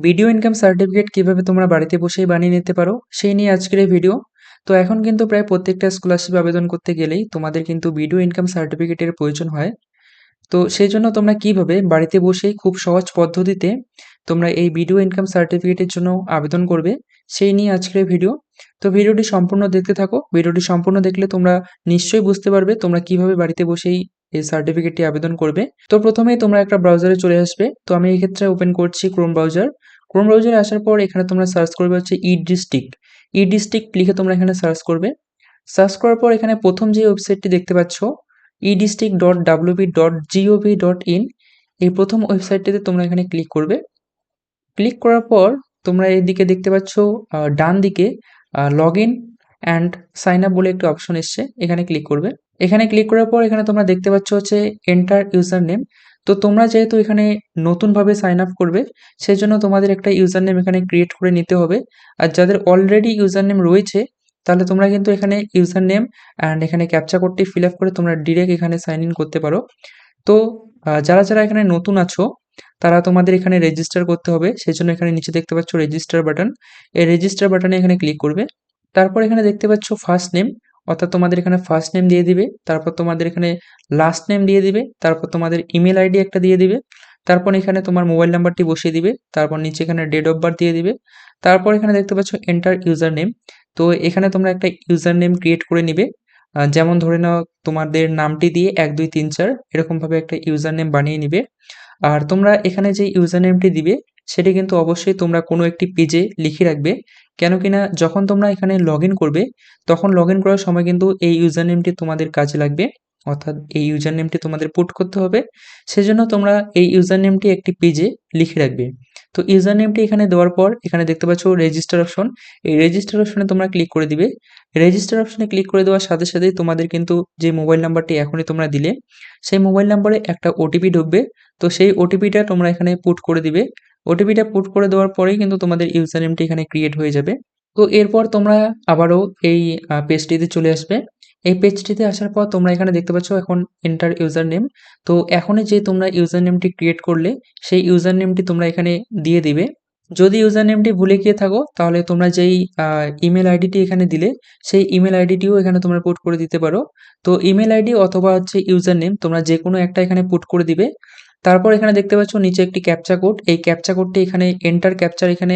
Video income certificate কিভাবে তোমরা বাড়িতে বসেই বানিয়ে নিতে পারো সেই নিয়ে আজকের এই ভিডিও। তো এখন কিন্তু প্রায় প্রত্যেকটা স্কলারশিপ আবেদন করতে গেলেই তোমাদের কিন্তু ভিডিও ইনকাম সার্টিফিকেটের প্রয়োজন হয়। তো সেই জন্য তোমরা কিভাবে বাড়িতে বসেই খুব সহজ পদ্ধতিতে তোমরা এই ভিডিও ইনকাম সার্টিফিকেটের জন্য আবেদন করবে সেই নিয়ে আজকের এই ভিডিও। তো ভিডিওটি সম্পূর্ণ দেখতে থাকো। ভিডিওটি সম্পূর্ণ দেখলে তোমরা নিশ্চয়ই বুঝতে পারবে তোমরা কিভাবে বাড়িতে বসেই এই সার্টিফিকেটটি আবেদন করবে। তো প্রথমেই তোমরা একটা ব্রাউজারে চলে আসবে। তো আমি এই ক্ষেত্রে ওপেন করছি ক্রোম ব্রাউজার। ক্রোম ব্রাউজারে আসার পর এখানে তোমরা সার্চ করবে হচ্ছে ই-ডিস্ট্রিক্ট। ই-ডিস্ট্রিক্ট লিখে তোমরা এখানে সার্চ করবে। সার্চ করার পর এখানে প্রথম যে ওয়েবসাইটটি দেখতে পাচ্ছ edistrict.wp.gov.in, এই প্রথম ওয়েবসাইটটিতে তোমরা এখানে ক্লিক করবে। ক্লিক করার পর তোমরা এদিকে দেখতে পাচ্ছ ডান দিকে log in and sign up বলে একটি অপশন এসছে, এখানে ক্লিক করবে। এখানে ক্লিক করার পর এখানে তোমরা দেখতে পাচ্ছ হচ্ছে এন্টার ইউজার নেম। তো তোমরা যেহেতু এখানে নতুনভাবে সাইন আপ করবে সেই জন্য তোমাদের একটা ইউজার নেম এখানে ক্রিয়েট করে নিতে হবে। আর যাদের অলরেডি ইউজার নেম রয়েছে তাহলে তোমরা কিন্তু এখানে ইউজার নেম অ্যান্ড এখানে ক্যাপচা কোডটি ফিল আপ করে তোমরা ডিরেক্ট এখানে সাইন ইন করতে পারো। তো যারা এখানে নতুন আছো তারা তোমাদের এখানে রেজিস্টার করতে হবে। সেজন্য এখানে নিচে দেখতে পাচ্ছ রেজিস্টার বাটন। এই রেজিস্টার বাটনে এখানে ক্লিক করবে। তারপর এখানে দেখতে পাচ্ছ ফার্স্ট নেম, অর্থাৎ তোমাদের এখানে ফার্স্ট নেম দিয়ে দিবে। তারপর তোমাদের এখানে লাস্ট নেম দিয়ে দিবে। তারপর তোমাদের ইমেল আইডি একটা দিয়ে দিবে। তারপর এখানে তোমার মোবাইল নাম্বারটি বসিয়ে দিবে। তারপর নিচে এখানে ডেট অফ বার্থ দিয়ে দিবে। তারপর এখানে দেখতে পাচ্ছ এন্টার ইউজার নেম। তো এখানে তোমরা একটা ইউজার নেম ক্রিয়েট করে নিবে। যেমন ধরে নাও তোমাদের নামটি দিয়ে ১, ২, ৩, ৪ এরকমভাবে একটা ইউজার নেম বানিয়ে নিবে। আর তোমরা এখানে যে ইউজার নেমটি দিবে সেটি কিন্তু অবশ্যই তোমরা কোনো একটি পেজে লিখে রাখবে। কেন কিনা যখন তোমরা এখানে লগ ইন করবে তখন লগ ইন করার সময় কিন্তু এই ইউজার নেমটি তোমাদের কাজে লাগবে। অর্থাৎ এই ইউজার নেমটি তোমাদের পুট করতে হবে। সেজন্য তোমরা এই ইউজার নেমটি একটি পেজে লিখে রাখবে। তো ইউজার নেমটি এখানে দেওয়ার পর এখানে দেখতে পাচ্ছ রেজিস্টার অপশন। এই রেজিস্টার অপশনে তোমরা ক্লিক করে দিবে। রেজিস্টার অপশনে ক্লিক করে দেওয়ার সাথে সাথেই তোমাদের কিন্তু যে মোবাইল নাম্বারটি এখনই তোমরা দিলে সেই মোবাইল নাম্বারে একটা ওটিপি ঢুকবে। তো সেই ওটিপিটা তোমরা এখানে পুট করে দিবে। ওটিপিটা পুট করে দেওয়ার পরেই কিন্তু তোমাদের ইউজার নেমটি এখানে ক্রিয়েট হয়ে যাবে। তো এরপর তোমরা আবারও এই পেজটিতে চলে আসবে। এই পেজটিতে আসার পর তোমরা এখানে দেখতে পাচ্ছ এখন এন্টার ইউজার নেম। তো এখনই যে তোমরা ইউজার নেমটি ক্রিয়েট করলে সেই ইউজার নেমটি তোমরা এখানে দিয়ে দিবে। যদি ইউজার নেমটি ভুলে গিয়ে থাকো তাহলে তোমরা যেই ইমেল আইডিটি এখানে দিলে সেই ইমেল আইডিটিও এখানে তোমরা পুট করে দিতে পারো। তো ইমেল আইডি অথবা হচ্ছে ইউজার নেম তোমরা যেকোনো একটা এখানে পুট করে দিবে। তারপর এখানে দেখতে পাচ্ছ নিচে একটি ক্যাপচা কোড। এই ক্যাপচা কোডটি এখানে এন্টার ক্যাপচার এখানে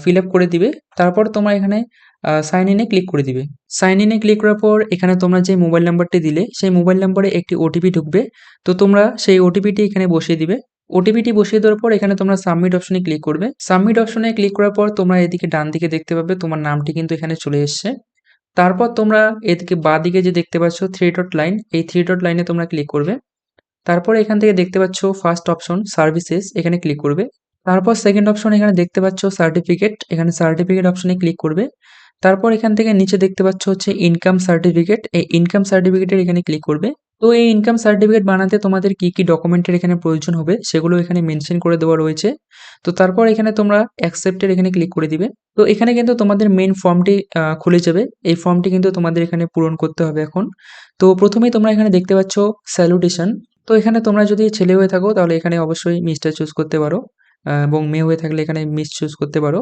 ফিল আপ করে দিবে। তারপর তোমরা এখানে সাইন ইন এ ক্লিক করে দিবে। সাইন ইন এ ক্লিক করার পর এখানে তোমরা যে মোবাইল নাম্বারটি দিলে সেই মোবাইল নাম্বারে একটি ওটিপি ঢুকবে। তো তোমরা সেই ওটিপিটি এখানে বসিয়ে দিবে। ওটিপিটি বসিয়ে দেওয়ার পর এখানে তোমরা সাবমিট অপশনে ক্লিক করবে। সাবমিট অপশনে ক্লিক করার পর তোমরা এদিকে ডান দিকে দেখতে পাবে তোমার নামটি কিন্তু এখানে চলে এসছে। তারপর তোমরা এদিকে বাঁদিকে যে দেখতে পাচ্ছ 3 ডট লাইন, এই 3 ডট লাইনে তোমরা ক্লিক করবে। তারপরে এখান থেকে দেখতে পাচ্ছ ফার্স্ট অপশন সার্ভিসেস, এখানে ক্লিক করবে। তারপর সেকেন্ড অপশন এখানে দেখতে পাচ্ছ সার্টিফিকেট, এখানে সার্টিফিকেট অপশনে ক্লিক করবে। তারপর এখান থেকে নিচে দেখতে পাচ্ছ হচ্ছে ইনকাম সার্টিফিকেট, এই ইনকাম সার্টিফিকেটের এখানে ক্লিক করবে। তো এই ইনকাম সার্টিফিকেট বানাতে তোমাদের কি ডকুমেন্টের এখানে প্রয়োজন হবে সেগুলো এখানে মেনশন করে দেওয়া রয়েছে। তো তারপর এখানে তোমরা অ্যাকসেপ্টের এখানে ক্লিক করে দিবে। তো এখানে কিন্তু তোমাদের মেইন ফর্মটি খুলে যাবে। এই ফর্মটি কিন্তু তোমাদের এখানে পূরণ করতে হবে এখন। তো প্রথমেই তোমরা এখানে দেখতে পাচ্ছ স্যালুটেশন। তো এখানে তোমরা যদি ছেলে হয়ে থাকো তাহলে এখানে অবশ্যই মিস্টার চুজ করতে পারো। এবং মেয়ে হয়ে থাকলে এখানে মিস চুজ করতে পারো।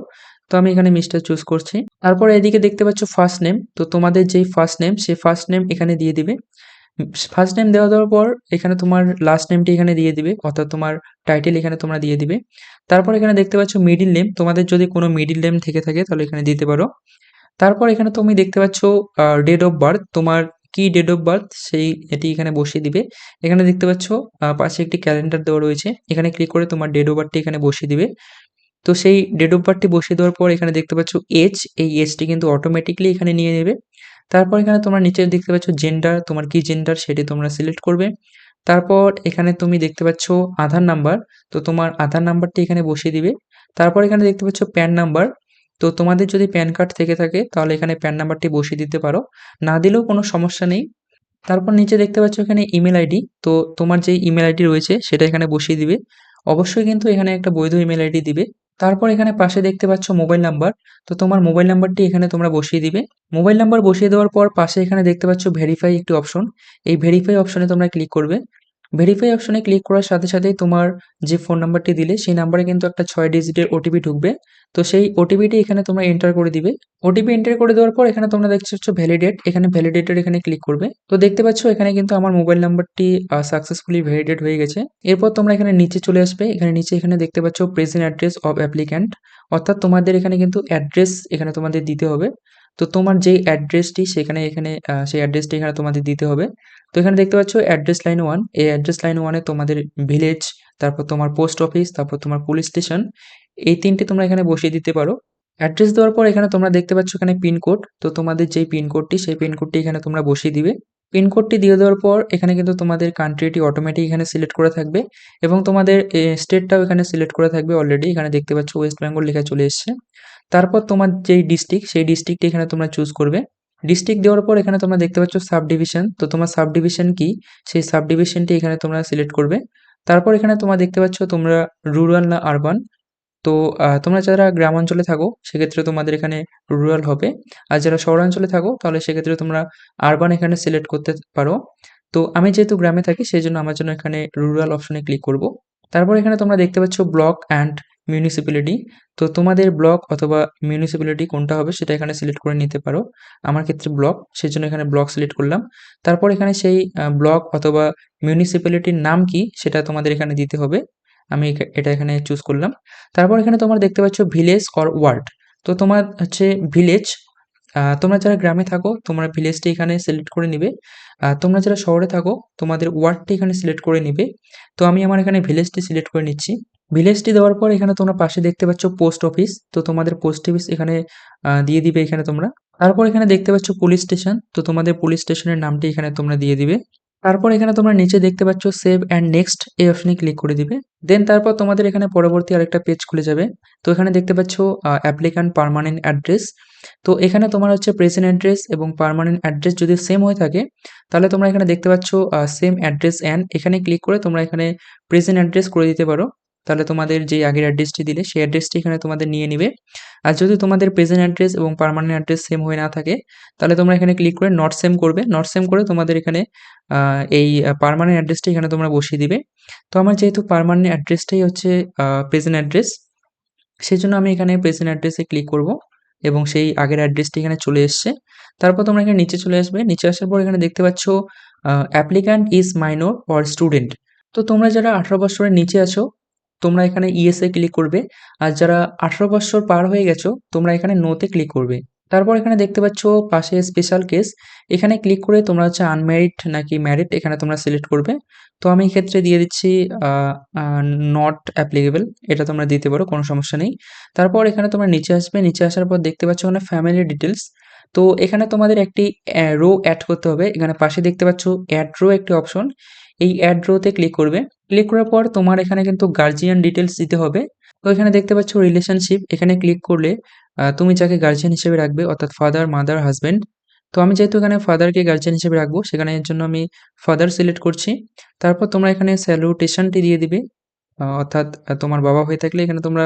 তো আমি এখানে মিস্টার চুজ করছি। তারপর এদিকে দেখতে পাচ্ছ ফার্স্ট নেম। তো তোমাদের যেই ফার্স্ট নেম সেই ফার্স্ট নেম এখানে দিয়ে দিবে। ফার্স্ট নেম দেওয়ার পর এখানে তোমার লাস্ট নেমটি এখানে দিয়ে দিবে, অর্থাৎ তোমার টাইটেল এখানে তোমরা দিয়ে দিবে। তারপর এখানে দেখতে পাচ্ছ মিডল নেম, তোমাদের যদি কোনো মিডল নেম থেকে থাকে তাহলে এখানে দিতে পারো। তারপর এখানে তুমি দেখতে পাচ্ছ ডেট অফ বার্থ, তোমার কি ডেট অফ বার্থ সেই এটি এখানে বসিয়ে দিবে। এখানে দেখতে পাচ্ছ পাশে একটি ক্যালেন্ডার দেওয়া রয়েছে, এখানে ক্লিক করে তোমার ডেট অফ বার্থটি এখানে বসিয়ে দিবে। তো সেই ডেট অফ বার্থটি বসিয়ে দেওয়ার পর এখানে দেখতে পাচ্ছ এজ, এই এজটি কিন্তু অটোমেটিক্যালি এখানে নিয়ে নেবে। তারপর এখানে তোমরা নিচে দেখতে পাচ্ছ জেন্ডার, তোমার কি জেন্ডার সেটি তোমরা সিলেক্ট করবে। তারপর এখানে তুমি দেখতে পাচ্ছ আধার নাম্বার, তো তোমার আধার নাম্বারটি এখানে বসিয়ে দিবে। তারপর এখানে দেখতে পাচ্ছ প্যান নাম্বার, তো তোমাদের যদি প্যান কার্ড থেকে থাকে তাহলে এখানে প্যান নাম্বারটি বসিয়ে দিতে পারো, না দিলেও কোনো সমস্যা নেই। তারপর নিচে দেখতে পাচ্ছ এখানে ইমেল আইডি, তো তোমার যেই ইমেল আইডি রয়েছে সেটা এখানে বসিয়ে দিবে। অবশ্যই কিন্তু এখানে একটা বৈধ ইমেল আইডি দিবে। তারপর এখানে পাশে দেখতে পাচ্ছ মোবাইল নাম্বার, তো তোমার মোবাইল নাম্বারটি এখানে তোমরা বসিয়ে দিবে। মোবাইল নাম্বার বসিয়ে দেওয়ার পর পাশে এখানে দেখতে পাচ্ছ ভেরিফাই একটি অপশন, এই ভেরিফাই অপশনে তোমরা ক্লিক করবে। ভেরিফাই অপশনে ক্লিক করার সাথে সাথেই তোমার যে ফোন নাম্বারটি দিলে সেই নাম্বারে কিন্তু একটা 6 ডিজিটের ওটিপি ঢুকবে। তো সেই ওটিপিটি এখানে তোমরা এন্টার করে দিবে। ওটিপি এন্টার করে দেওয়ার পর এখানে তোমরা দেখতে পাচ্ছ ভ্যালিডেট, এখানে ভ্যালিডেটের এখানে ক্লিক করবে। তো দেখতে পাচ্ছ এখানে কিন্তু আমার মোবাইল নাম্বারটি সাকসেসফুলি ভ্যালিডেট হয়ে গেছে। এরপর তোমরা এখানে নিচে চলে আসবে। এখানে নিচে এখানে দেখতে পাচ্ছ প্রেজেন্ট অ্যাড্রেস অফ অ্যাপ্লিক্যান্ট, অর্থাৎ তোমাদের এখানে কিন্তু অ্যাড্রেস এখানে তোমাদের দিতে হবে। তো তোমার যেই অ্যাড্রেসটি সেখানে এখানে সেই অ্যাড্রেসটি এখানে তোমাদের দিতে হবে। তো এখানে দেখতে পাচ্ছ অ্যাড্রেস লাইন 1, এই অ্যাড্রেস লাইন 1 এ তোমাদের ভিলেজ, তারপর তোমার পোস্ট অফিস, তারপর তোমার পুলিশ স্টেশন, এই ৩ টে তোমরা এখানে বসিয়ে দিতে পারো। অ্যাড্রেস দেওয়ার পর এখানে তোমরা দেখতে পাচ্ছ এখানে পিনকোড। তো তোমাদের যেই পিনকোডটি সেই পিনকোডটি এখানে তোমরা বসিয়ে দিবে। পিনকোডটি দিয়ে দেওয়ার পর এখানে কিন্তু তোমাদের কান্ট্রিটি অটোমেটিক এখানে সিলেক্ট করা থাকবে এবং তোমাদের স্টেটটাও এখানে সিলেক্ট করা থাকবে অলরেডি। এখানে দেখতে পাচ্ছ ওয়েস্ট বেঙ্গল লেখা চলে এসছে। তারপর তোমার যেই ডিস্ট্রিক্ট সেই ডিস্ট্রিক্টটি এখানে তোমরা চুজ করবে। ডিস্ট্রিক্ট দেওয়ার পর এখানে তোমরা দেখতে পাচ্ছ সাব ডিভিশন। তো তোমার সাব ডিভিশন কি সেই সাব ডিভিশনটি এখানে তোমরা সিলেক্ট করবে। তারপর এখানে তোমরা দেখতে পাচ্ছ তোমরা রুরাল না আরবান। তো তোমরা যারা গ্রামাঞ্চলে থাকো সেক্ষেত্রে তোমাদের এখানে রুরাল হবে। আর যারা শহরাঞ্চলে থাকো তাহলে সেক্ষেত্রে তোমরা আরবান এখানে সিলেক্ট করতে পারো। তো আমি যেহেতু গ্রামে থাকি সেজন্য আমার জন্য এখানে রুরাল অপশনে ক্লিক করব। তারপর এখানে তোমরা দেখতে পাচ্ছ ব্লক অ্যান্ড মিউনিসিপ্যালিটি। তো তোমাদের ব্লক অথবা মিউনিসিপ্যালিটি কোনটা হবে সেটা এখানে সিলেক্ট করে নিতে পারো। আমার ক্ষেত্রে ব্লক, সেজন্য এখানে ব্লক সিলেক্ট করলাম। তারপর এখানে সেই ব্লক অথবা মিউনিসিপ্যালিটির নাম কি সেটা তোমাদের এখানে দিতে হবে। আমি এটা এখানে চুজ করলাম। তারপর এখানে তোমরা দেখতে পাচ্ছ ভিলেজ অর ওয়ার্ড। তো তোমার হচ্ছে ভিলেজ, তোমরা যারা গ্রামে থাকো তোমরা ভিলেজটি এখানে সিলেক্ট করে নিবে। তোমরা যারা শহরে থাকো তোমাদের ওয়ার্ডটি এখানে সিলেক্ট করে নিবে। তো আমি আমার এখানে ভিলেজটি সিলেক্ট করে নিচ্ছি। ভিলেজটি দেওয়ার পর এখানে তোমরা পাশে দেখতে পাচ্ছ পোস্ট অফিস। তো তোমাদের পোস্ট অফিস এখানে দিয়ে দিবে এখানে তোমরা। তারপর এখানে দেখতে পাচ্ছ পুলিশ স্টেশন। তো তোমাদের পুলিশ স্টেশনের নামটি এখানে তোমরা দিয়ে দিবে। তারপর এখানে তোমরা নিচে দেখতে পাচ্ছ সেভ অ্যান্ড নেক্সট, এই অপশনে ক্লিক করে দিবে। দেন তারপর তোমাদের এখানে পরবর্তী আরেকটা পেজ খুলে যাবে। তো এখানে দেখতে পাচ্ছ অ্যাপ্লিক্যান্ট পার্মানেন্ট অ্যাড্রেস। তো এখানে তোমার হচ্ছে প্রেজেন্ট অ্যাড্রেস এবং পার্মানেন্ট অ্যাড্রেস যদি সেম হয়ে থাকে তাহলে তোমরা এখানে দেখতে পাচ্ছ সেম অ্যাড্রেস অ্যান্ড, এখানে ক্লিক করে তোমরা এখানে প্রেজেন্ট অ্যাড্রেস করে দিতে পারো। তাহলে তোমাদের যে আগের অ্যাড্রেসটি দিলে সেই অ্যাড্রেসটি এখানে তোমাদের নিয়ে নিবে। আর যদি তোমাদের প্রেজেন্ট অ্যাড্রেস এবং পার্মানেন্ট অ্যাড্রেস সেম হয়ে না থাকে তাহলে তোমরা এখানে ক্লিক করে নট সেম করবে। নট সেম করে তোমাদের এখানে এই পার্মানেন্ট অ্যাড্রেসটি এখানে তোমরা বসিয়ে দিবে। তো আমার যেহেতু পার্মানেন্ট অ্যাড্রেসটাই হচ্ছে প্রেজেন্ট অ্যাড্রেস, সেজন্য আমি এখানে প্রেজেন্ট অ্যাড্রেসে ক্লিক করব এবং সেই আগের অ্যাড্রেসটি এখানে চলে এসছে। তারপর তোমরা এখানে নিচে চলে আসবে। নিচে আসার পর এখানে দেখতে পাচ্ছ applicant is minor or student. তো তোমরা যারা 18 বছরের নিচে আছো তোমরা এখানে ইয়েস এ ক্লিক করবে। আর যারা 18 বছর পার হয়ে গেছো তোমরা এখানে নো তে ক্লিক করবে। তারপর এখানে দেখতে পাচ্ছ পাশে স্পেশাল কেস, এখানে ক্লিক করে তোমরা হচ্ছে আনম্যারিড নাকি ম্যারিড এখানে তোমরা সিলেক্ট করবে। তো আমি এক্ষেত্রে দিয়ে দিচ্ছি নট অ্যাপ্লিকেবল, এটা তোমরা দিতে পারো, কোনো সমস্যা নেই। তারপর এখানে তোমরা নিচে আসবে। নিচে আসার পর দেখতে পাচ্ছ ওখানে ফ্যামিলি ডিটেলস। তো এখানে তোমাদের একটি রো অ্যাড করতে হবে। এখানে পাশে দেখতে পাচ্ছ অ্যাড রো একটি অপশন, এই অ্যাড রোতে ক্লিক করবে। ক্লিক করার পর তোমার এখানে কিন্তু গার্জিয়ান ডিটেলস দিতে হবে। তো এখানে দেখতে পাচ্ছ রিলেশনশিপ, এখানে ক্লিক করলে তুমি যাকে গার্জিয়ান হিসেবে রাখবে অর্থাৎ ফাদার, মাদার, হাসব্যান্ড। তো আমি যেহেতু এখানে ফাদারকে গার্জিয়ান হিসেবে রাখবো সেখানে এর জন্য আমি ফাদার সিলেক্ট করছি। তারপর তোমরা এখানে স্যালুটেশনটি দিয়ে দিবে। অর্থাৎ তোমার বাবা হয়ে থাকলে এখানে তোমরা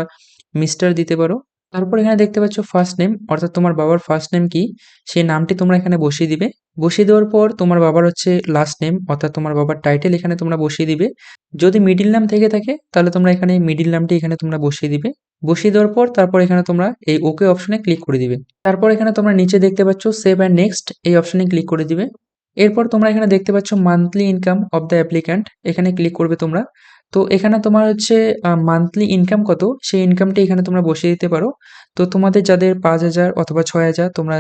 মিস্টার দিতে পারো। তারপর এখানে দেখতে পাচ্ছ ফার্স্ট নেম, অর্থাৎ তোমার বাবার ফার্স্ট নেম কি সেই নামটি তোমরা এখানে বসিয়ে দিবে। বসিয়ে দেওয়ার পর তোমার বাবার হচ্ছে লাস্ট নেম অর্থাৎ তোমার বাবার টাইটেল এখানে তোমরা বসিয়ে দিবে। যদি মিডল নাম থেকে থাকে তাহলে তোমরা এখানে মিডল নামটি এখানে তোমরা বসিয়ে দিবে। বসিয়ে দেওয়ার পর তারপর এখানে তোমরা এই ওকে অপশনে ক্লিক করে দিবে। তারপর এখানে তোমরা নিচে দেখতে পাচ্ছ সেভ অ্যান্ড নেক্সট, এই অপশনে ক্লিক করে দিবে। এরপর তোমরা এখানে দেখতে পাচ্ছ monthly income of the applicant, এখানে ক্লিক করবে তোমরা। তো এখানে তোমার হচ্ছে মান্থলি ইনকাম কত সেই ইনকামটা এখানে তোমরা বসিয়ে দিতে পারো। তো তোমাদের যাদের 5,000 অথবা 6,000 তোমরা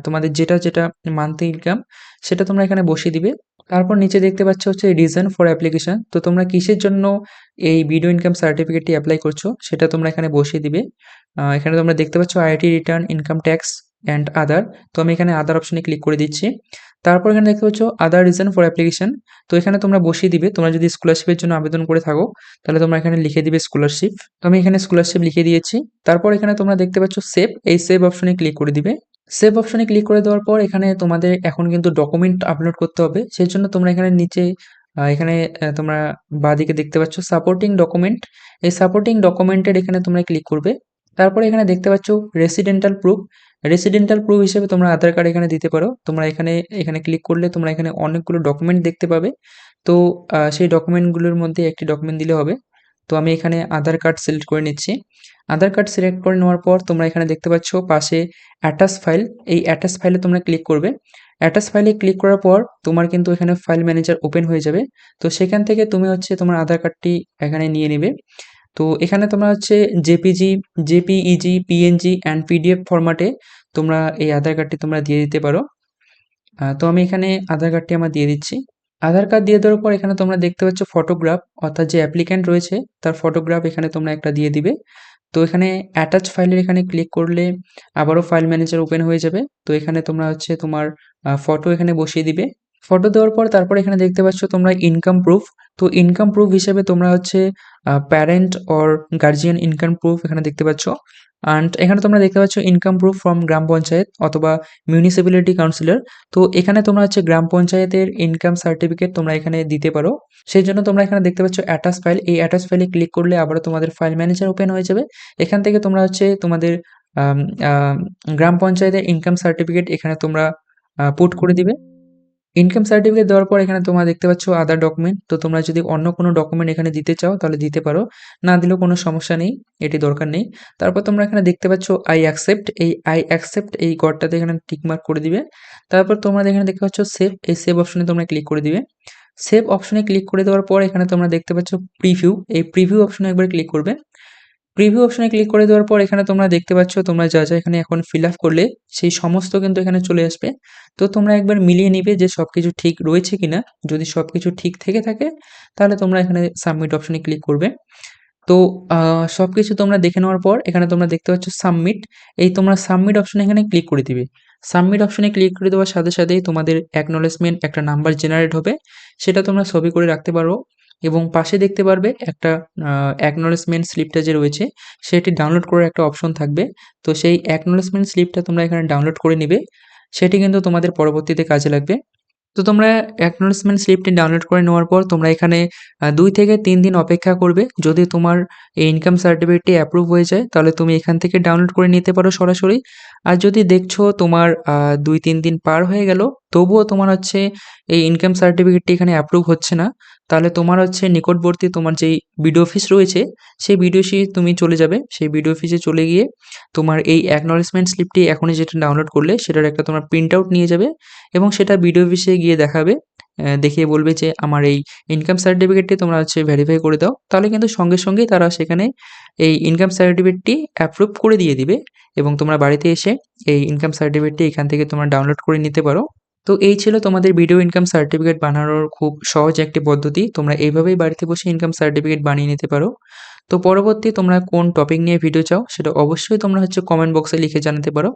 তোমাদের যেটা মান্থলি ইনকাম সেটা তোমরা এখানে বসিয়ে দিবে। তারপর নিচে দেখতে পাচ্ছ হচ্ছে রিজন ফর অ্যাপ্লিকেশন। তো তোমরা কিসের জন্য এই ভিডিও ইনকাম সার্টিফিকেটটি এপ্লাই করছো সেটা তোমরা এখানে বসিয়ে দিবে। এখানে তোমরা দেখতে পাচ্ছ IIT return, income tax and other. তো আমি এখানে আদার অপশনে ক্লিক করে দিচ্ছি। তারপর এখানে দেখতে পাচ্ছ আদার রিজন ফর অ্যাপ্লিকেশন। তো এখানে তোমরা বসিয়ে দিবে তোমরা যদি স্কলারশিপের জন্য আবেদন করে থাকো তাহলে তোমরা এখানে লিখে দিবে স্কলারশিপ। তো আমি এখানে স্কলারশিপ লিখে দিয়েছি। তারপর এখানে তোমরা দেখতে পাচ্ছ সেভ, এই সেভ অপশনে ক্লিক করে দিবে। সেভ অপশনে ক্লিক করে দেওয়ার পর এখানে তোমাদের এখন কিন্তু ডকুমেন্ট আপলোড করতে হবে। সেজন্য তোমরা এখানে নিচে এখানে তোমরা বাঁদিকে দেখতে পাচ্ছ সাপোর্টিং ডকুমেন্ট, এই সাপোর্টিং ডকুমেন্টের এখানে তোমরা ক্লিক করবে। তারপরে এখানে দেখতে পাচ্ছ রেসিডেন্টাল প্রুফ, রেসিডেন্টাল প্রুফ হিসেবে তোমরা আধার কার্ড এখানে দিতে পারো। তোমরা এখানে ক্লিক করলে তোমরা এখানে অনেকগুলো ডকুমেন্ট দেখতে পাবে। তো সেই ডকুমেন্টগুলোর মধ্যে একটি ডকুমেন্ট দিলে হবে। তো আমি এখানে আধার কার্ড সিলেক্ট করে নিচ্ছি। আধার কার্ড সিলেক্ট করে নেওয়ার পর তোমরা এখানে দেখতে পাচ্ছ পাশে অ্যাটাচ ফাইল, এই অ্যাটাচ ফাইলে তোমরা ক্লিক করবে। অ্যাটাচ ফাইলে ক্লিক করার পর তোমার কিন্তু এখানে ফাইল ম্যানেজার ওপেন হয়ে যাবে। তো সেখান থেকে তুমি হচ্ছে তোমার আধার কার্ডটি এখানে নিয়ে নিবে। তো এখানে তোমরা হচ্ছে JPG, JPEG, PNG and PDF ফরম্যাটে তোমরা এই আধার কার্ডটি তোমরা দিয়ে দিতে পারো। তো আমি এখানে আধার কার্ডটি আমার দিয়ে দিচ্ছি। আধার কার্ড দিয়ে দেওয়ার পর এখানে তোমরা দেখতে পাচ্ছ ফটোগ্রাফ, অর্থাৎ যে অ্যাপ্লিক্যান্ট রয়েছে তার ফটোগ্রাফ এখানে তোমরা একটা দিয়ে দিবে। তো এখানে অ্যাটাচ ফাইলের এখানে ক্লিক করলে আবারও ফাইল ম্যানেজার ওপেন হয়ে যাবে। তো এখানে তোমরা হচ্ছে তোমার ফটো এখানে বসিয়ে দিবে। ফটো দেওয়ার পর তারপর এখানে দেখতে পাচ্ছ তোমরা ইনকাম প্রুফ। তো ইনকাম প্রুফ হিসেবে তোমরা হচ্ছে parent or guardian income proof এখানে দেখতে পাচ্ছ। অ্যান্ড এখানে তোমরা দেখতে পাচ্ছ ইনকাম প্রুফ ফ্রম গ্রাম পঞ্চায়েত অথবা মিউনিসিপ্যালিটি কাউন্সিলর। তো এখানে তোমরা হচ্ছে গ্রাম পঞ্চায়েতের ইনকাম সার্টিফিকেট তোমরা এখানে দিতে পারো। সেই জন্য তোমরা এখানে দেখতে পাচ্ছ অ্যাটাচ ফাইল, এই অ্যাটাচ ফাইলে ক্লিক করলে আবারও তোমাদের ফাইল ম্যানেজার ওপেন হয়ে যাবে। এখান থেকে তোমরা হচ্ছে তোমাদের আম আ গ্রাম পঞ্চায়েতের ইনকাম সার্টিফিকেট এখানে তোমরা পুট করে দিবে। ইনকাম সার্টিফিকেট দেওয়ার পর এখানে তোমরা দেখতে পাচ্ছ আদার ডকুমেন্ট। তো তোমরা যদি অন্য কোনো ডকুমেন্ট এখানে দিতে চাও তাহলে দিতে পারো। না দিলেও কোনো সমস্যা নেই, এটি দরকার নেই। তারপর তোমরা এখানে দেখতে পাচ্ছ আই অ্যাকসেপ্ট, এই আই অ্যাকসেপ্ট এই ঘরটাতে এখানে টিক মার্ক করে দিবে। তারপর তোমরা এখানে দেখতে পাচ্ছ সেভ, এই সেভ অপশনে তোমরা ক্লিক করে দিবে। সেভ অপশনে ক্লিক করে দেওয়ার পর এখানে তোমরা দেখতে পাচ্ছ প্রিভিউ, এই প্রিভিউ অপশনে একবার ক্লিক করবে। প্রিভিউ অপশনে ক্লিক করে দেওয়ার পর এখানে তোমরা দেখতে পাচ্ছ তোমরা যা এখানে এখন ফিল আপ করলে সেই সমস্ত কিন্তু এখানে চলে আসবে। তো তোমরা একবার মিলিয়ে নিবে যে সবকিছু ঠিক রয়েছে কিনা। যদি সবকিছু ঠিক থেকে থাকে তাহলে তোমরা এখানে সাবমিট অপশনে ক্লিক করবে। তো সবকিছু তোমরা দেখে নেওয়ার পর এখানে তোমরা দেখতে পাচ্ছ সাবমিট, এই তোমরা সাবমিট অপশনে এখানে ক্লিক করে দিবে। সাবমিট অপশনে ক্লিক করে দেওয়ার সাথে সাথেই তোমাদের অ্যাকনলেজমেন্ট একটা নাম্বার জেনারেট হবে, সেটা তোমরা ছবি করে রাখতে পারো এবং পাশে দেখতে পারবে একটা অ্যাকনলেজমেন্ট স্লিপটা যে রয়েছে সেটি ডাউনলোড করার একটা অপশন থাকবে। তো সেই অ্যাকনলেজমেন্ট স্লিপটা তোমরা এখানে ডাউনলোড করে নিবে, সেটি কিন্তু তোমাদের পরবর্তীতে কাজে লাগবে। তো তোমরা অ্যাকনলেজমেন্ট স্লিপটি ডাউনলোড করে নেওয়ার পর তোমরা এখানে ২ থেকে ৩ দিন অপেক্ষা করবে। যদি তোমার এই ইনকাম সার্টিফিকেটটি অ্যাপ্রুভ হয়ে যায় তাহলে তুমি এখান থেকে ডাউনলোড করে নিতে পারো সরাসরি। আর যদি দেখছো তোমার ২-৩ দিন পার হয়ে গেল তবুও তোমার হচ্ছে এই ইনকাম সার্টিফিকেটটি এখানে অ্যাপ্রুভ হচ্ছে না, তাহলে তোমার হচ্ছে নিকটবর্তী তোমার যেই বিডিও অফিস রয়েছে সেই বিডিও অফিসে তুমি চলে যাবে। সেই বিডিও অফিসে চলে গিয়ে তোমার এই অ্যাকনলেজমেন্ট স্লিপটি এখনই যেটা ডাউনলোড করলে সেটার একটা তোমরা প্রিন্ট আউট নিয়ে যাবে এবং সেটা বিডিও অফিসে গিয়ে দেখাবে। দেখিয়ে বলবে যে আমার এই ইনকাম সার্টিফিকেটটি তোমরা হচ্ছে ভেরিফাই করে দাও। তাহলে কিন্তু সঙ্গেই তারা সেখানে এই ইনকাম সার্টিফিকেটটি অ্যাপ্রুভ করে দিয়ে দিবে এবং তোমরা বাড়িতে এসে এই ইনকাম সার্টিফিকেটটি এখান থেকে তোমরা ডাউনলোড করে নিতে পারো। তো এই ছিল তোমাদের ভিডিও ইনকাম সার্টিফিকেট বানানোর খুব সহজ একটি পদ্ধতি। তোমরা এইভাবেই বাড়িতে বসে ইনকাম সার্টিফিকেট বানিয়ে নিতে পারো। তো পরবর্তী তোমরা কোন টপিক নিয়ে ভিডিও চাও সেটা অবশ্যই তোমরা হচ্ছে কমেন্ট বক্সে লিখে জানাতে পারো।